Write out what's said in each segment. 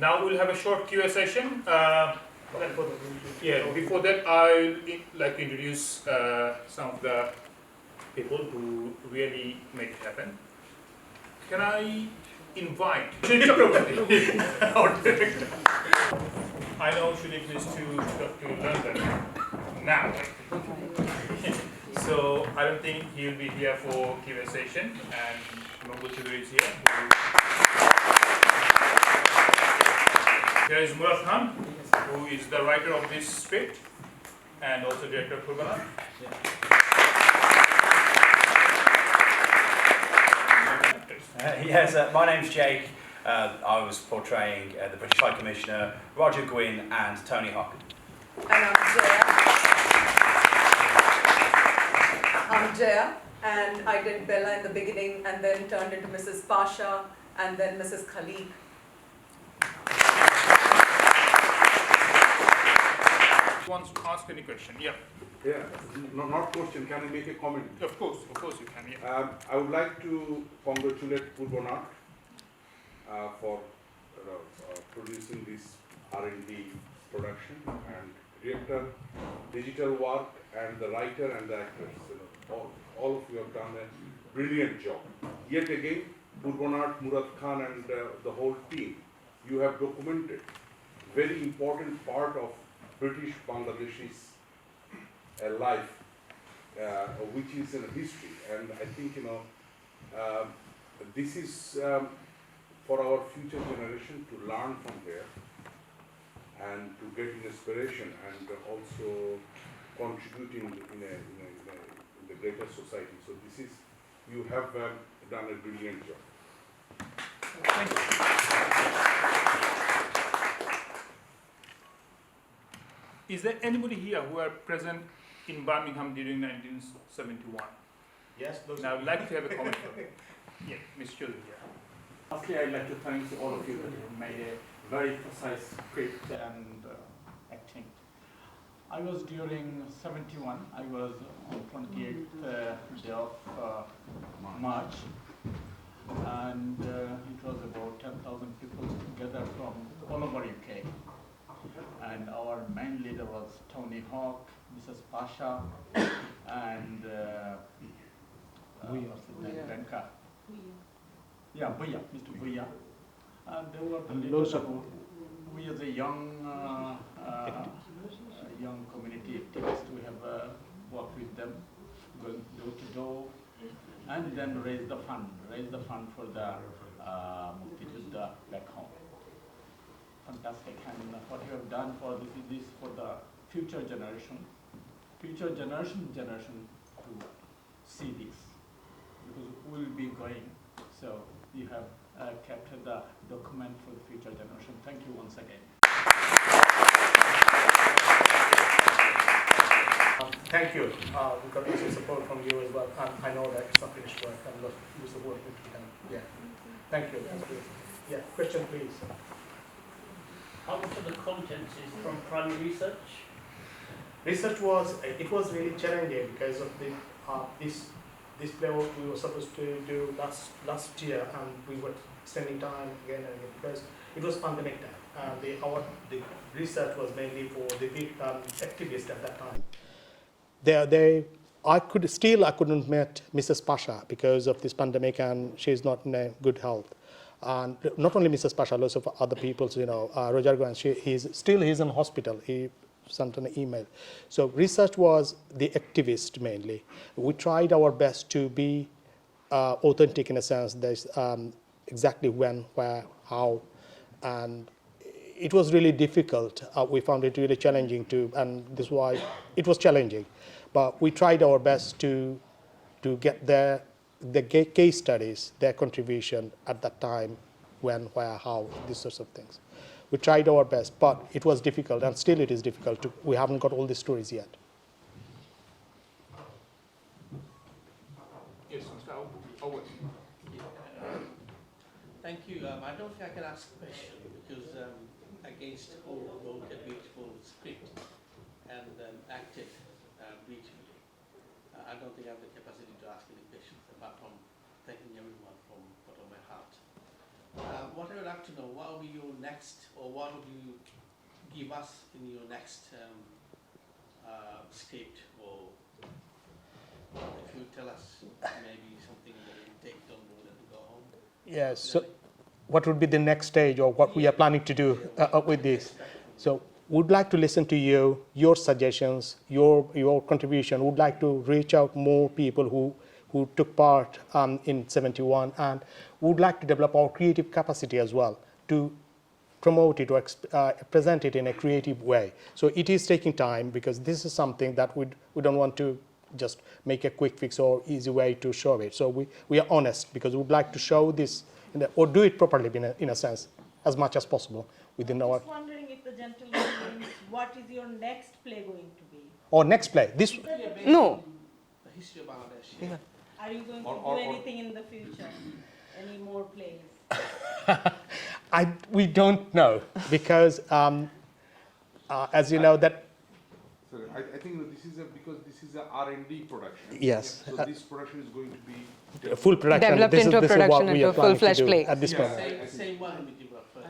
Now we'll have a short Q&A session. Before that, I'd like to introduce some of the people who really make it happen. Can I invite Chakroborthy, our director? I know Sudip needs to London now. So I don't think he'll be here for Q&A session, and Chakroborthy is here. There is Murad, who is the writer of this script and also director of Purbanat. My name's Jake. I was portraying the British High Commissioner, Roger Gwynn and Tony Hawk. And I'm Jaya, and I did Bella in the beginning and then turned into Mrs. Pasha and then Mrs. Khalid. Wants to ask any question? Yeah. Yeah, not question. Can I make a comment? Of course you can. Yeah. I would like to congratulate Purbanat for producing this R&D production, and director, digital work, and the writer and the actors. All of you have done a brilliant job. Yet again, Purbanat, Murad Khan, and the whole team, you have documented very important part of British Bangladeshi's life, which is in history, and I think this is for our future generation to learn from there and to get inspiration and also contributing in the greater society. So this is, you have done a brilliant job. Thank you. Is there anybody here who are present in Birmingham during 1971? Yes, those. Now, I'd like to have a comment from you. Yeah, Ms. Children. Lastly, I'd like to thank all of you that have made a very precise script and acting. I was during 71, I was on 28th day of March, and it was about 10,000 people together from all over UK. And our main leader was Tony Hawk, Mrs. Pasha, and what's his name? Benka. Yeah, Buya, Mr. Buya. And they were the leaders of, we as a young community activists, we have worked with them, going door to door, and then raise the fund for the Mukti Juddha back home. Fantastic, and what you have done for this for the future generation to see this, because we will be going. So you have kept the document for the future generation. Thank you once again. Thank you. We got lots of support from you as well, and I know that it's not finished work and lots of work to be done. Yeah. Thank you. Yeah. Question, please. How much of the contents is from primary research? Research was really challenging because of the this play what we were supposed to do last year, and we were spending time again and again because it was pandemic time, and the research was mainly for the big activists at that time. I couldn't meet Mrs. Pasha because of this pandemic, and she's not in a good health. And not only Mrs. Pasha, lots of other people, Roger Gwynn, he's in hospital. He sent an email. So research was the activist mainly. We tried our best to be authentic in a sense. There's exactly when, where, how, and it was really difficult. We found it really challenging and this is why it was challenging. But we tried our best to get the case studies, their contribution at that time, when, where, how, these sorts of things. We tried our best, but it was difficult, and still it is difficult. We haven't got all the stories yet. Yes, Mr. Owen. Thank you. I don't think I can ask a question because against all wrote a beautiful script and acted beautifully. I don't think I have the capacity to ask any questions apart from thanking everyone from the bottom of my heart. What I would like like to know what will be your next, or what would you give us in your next script, or if you tell us maybe something that you take on board and go home. Yes. So, what would be the next stage, or what we are planning to do with this? So, would like to listen to you, your suggestions, your contribution. Would like to reach out more people who took part in 71, and would like to develop our creative capacity as well to promote it or present it in a creative way. So it is taking time, because this is something that we don't want to just make a quick fix or easy way to show it. So we are honest, because we would like to show this or do it properly in a sense as much as possible within our. Just wondering if the gentleman means what is your next play going to be? Or next play. This. No. The history of Bangladesh. Yeah. Are you going to Or- do anything in the future? Any more plays? We don't know, because as you know that. Sorry, I think that because this is a R&D production. Yes. So this production is going to be Full production. Developed This into a is what production, we into are a planning to full-fledged do play. at this point. Same one we developed further.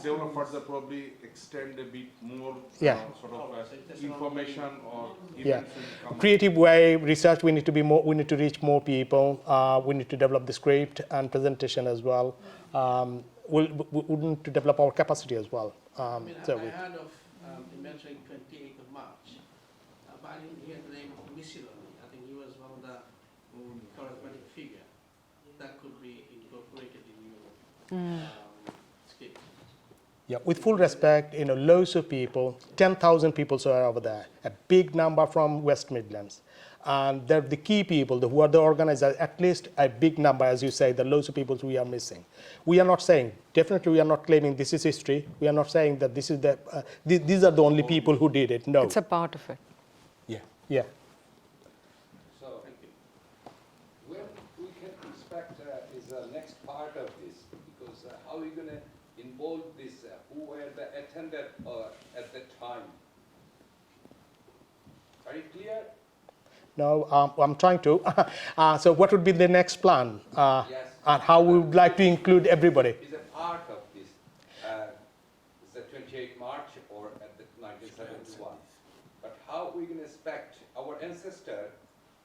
develop further, probably extend a bit more Yeah. sort of information or Yeah. events will come. Creative way, research. We need to be more. We need to reach more people. We need to develop the script and presentation as well. We need to develop our capacity as well. I mean, So I we, heard of the mentoring 28th of March, but I didn't hear the name of Missiloni. I think he was one of the charismatic figure that could be incorporated in your script. yeah, with full respect, loads of people, 10,000 people are over there, a big number from West Midlands. And they're the key people, who are the organizers, at least a big number, as you say, the loads of people we are missing. We are not saying, definitely we are not claiming this is history. We are not saying that this is these are the only people who did it. No. It's a part of it. Yeah. Yeah. So, when we can expect is the next part of this, because how are we going to involve this, who were the attended at the time? Are you clear? No, I'm trying to. So what would be the next plan? Yes. And how we would like to include everybody? Is a part of this. Is the 28th March or at the 1971? But how we can expect our ancestor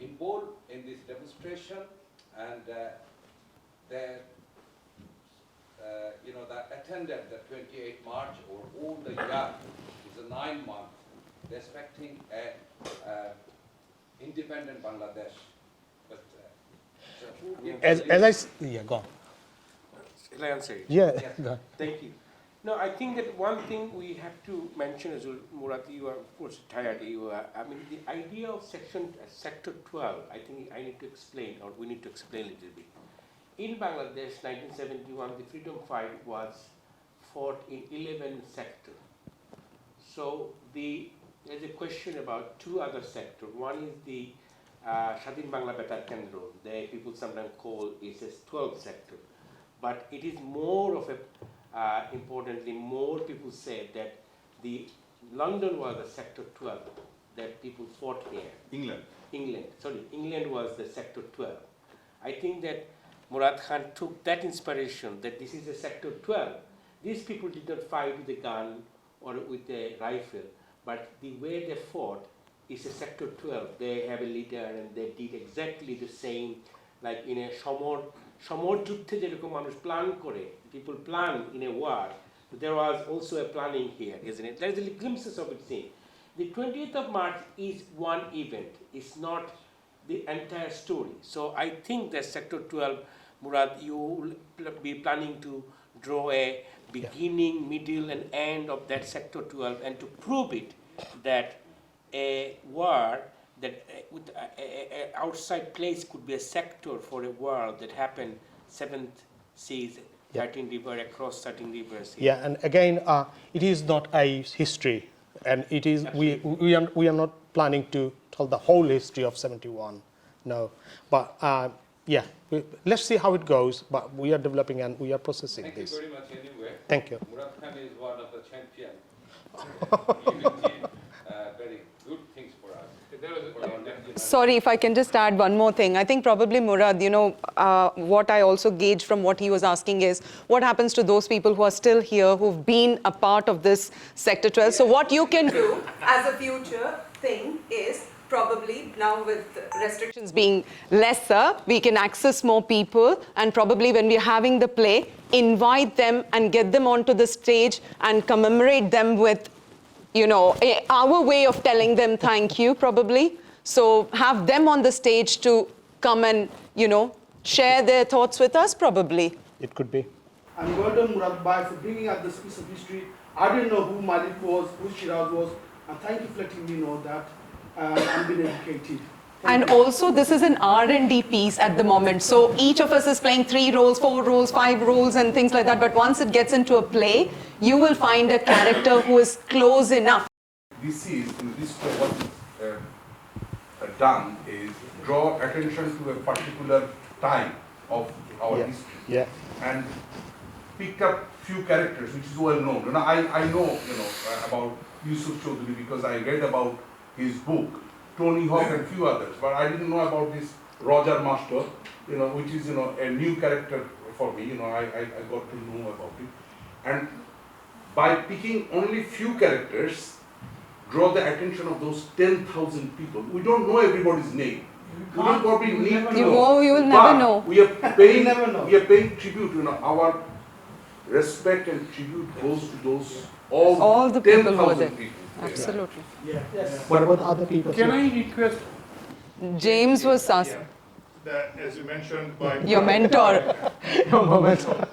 involved in this demonstration and that attended the 28th March or all the year is a 9 month. They're expecting a independent Bangladesh. But so who gives Yeah, go on. Shall I answer it? Yeah, Yes. go on. Thank you. No, I think that one thing we have to mention as well, Murad, you are of course tired. I mean, the idea of sector 12, I think I need to explain, or we need to explain a little bit. In Bangladesh, 1971, the freedom fight was fought in 11 sectors. So there's a question about two other sectors. One is the Shadin Bangla Betar Kendra, the people sometimes call it as 12th sector. But it is more of a, importantly, more people say that the London was the sector 12, that people fought here. England was the sector 12. I think that Murad Khan took that inspiration, that this is a sector 12. These people did not fight with a gun or with a rifle, but the way they fought is a sector 12. They have a leader and they did exactly the same, like in a সমর যুদ্ধে যেরকম মানুষ plan করে, people plan in a war. There was also a planning here, isn't it? There's glimpses of it seen. The 20th of March is one event. It's not the entire story. So I think that sector 12, Murad, you will be planning to draw a beginning, middle, and end of that sector 12, and to prove it that a war that with a outside place could be a sector for a war that happened 7th seas, 13 river across 13 rivers. Yeah, and again, it is not a history, and it is we are not planning to tell the whole history of 71. No, but yeah, let's see how it goes. But we are developing and we are processing Thank this. you very much anyway. Thank you. Murad Khan is one of the champions. You did very good things for us. There was For our nephew. sorry, if I can just add one more thing. I think probably Murad, what I also gauge from what he was asking is, what happens to those people who are still here, who've been a part of this Sector 12? So what you can do as a future thing is, probably now with restrictions being lesser, we can access more people, and probably when we're having the play, invite them and get them onto the stage and commemorate them with, our way of telling them thank you, probably. So have them on the stage to come and, share their thoughts with us, probably. It could be. I'm well done, Murad, for bringing up this piece of history. I didn't know who Malik was, who Shiraz was, and thank you for letting me know that. I'm being educated. And also, this is an R&D piece at the moment. So each of us is playing 3 roles, 4 roles, 5 roles, and things like that. But once it gets into a play, you will find a character who is close enough. This is, in this way, what is done is draw attention to a particular time of our history. Yeah. And picked up few characters, which is well known. I know, about Yusuf Chaudhary because I read about his book, Tony Hawk and few others, but I didn't know about this Roger Master, which is, a new character for me, I got to know about it. And by picking only few characters, draw the attention of those 10,000 people. We don't know everybody's name. We don't probably need to know. You will never know. We are paying, we are paying tribute, our respect and tribute goes to those all the people who are 10,000 there. people. Absolutely. Yeah. Yes. What about other people? Can I request? James was asking. That, as you mentioned, by Your mentor. Your mentor.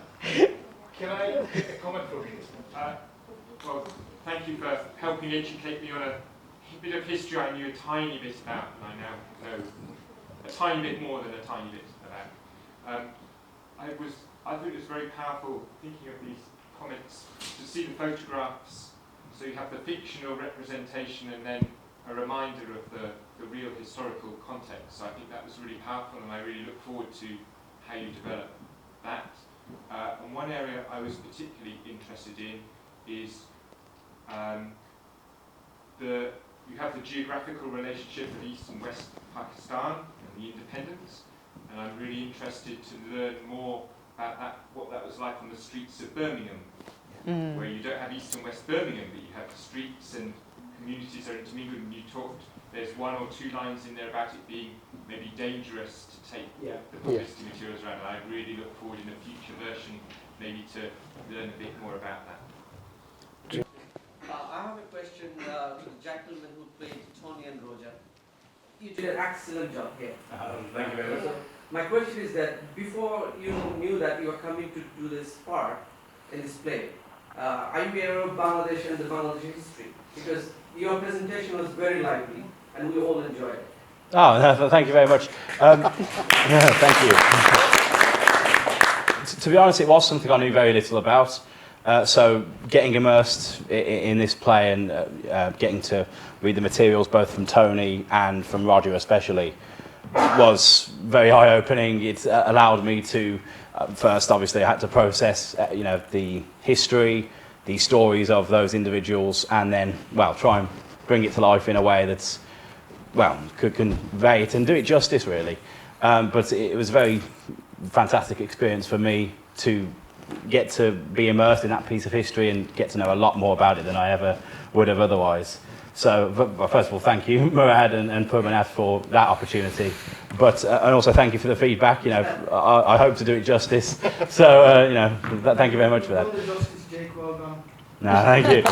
Can I make a comment for you? Well, thank you for helping educate me on a bit of history I knew a tiny bit about, and I now know a tiny bit more than a tiny bit about. I thought it was very powerful thinking of these comments to see the photographs. So you have the fictional representation and then a reminder of the real historical context. So I think that was really powerful, and I really look forward to how you develop that. And one area I was particularly interested in is you have the geographical relationship of East and West Pakistan and the independence, and I'm really interested to learn more about that, what that was like on the streets of Birmingham, where you don't have East and West Birmingham, but you have streets and communities are intermingled, and you talked, there's 1 or 2 lines in there about it being maybe dangerous to take the publicity materials around, and I really look forward in a future version maybe to learn a bit more about that. I have a question to the gentleman who played Tony and Roger. You did an excellent job here. Thank you very much. So my question is that before you knew that you were coming to do this part in this play, are you aware of Bangladesh and the Bangladeshi history? Because your presentation was very lively and we all enjoyed it. Oh, no, thank you very much. Thank you. To be honest, it was something I knew very little about. So getting immersed in this play and getting to read the materials both from Tony and from Roger especially was very eye-opening. It allowed me to, first obviously I had to process the history, the stories of those individuals, and then, well, try and bring it to life in a way that's, well, could convey it and do it justice really. But it was a very fantastic experience for me to get to be immersed in that piece of history and get to know a lot more about it than I ever would have otherwise. So, first of all, thank you, Murad and Purbanat, for that opportunity. But and also thank you for the feedback. I hope to do it justice. So, thank you very much for that. All the justice, Jake. Well done. No, thank you.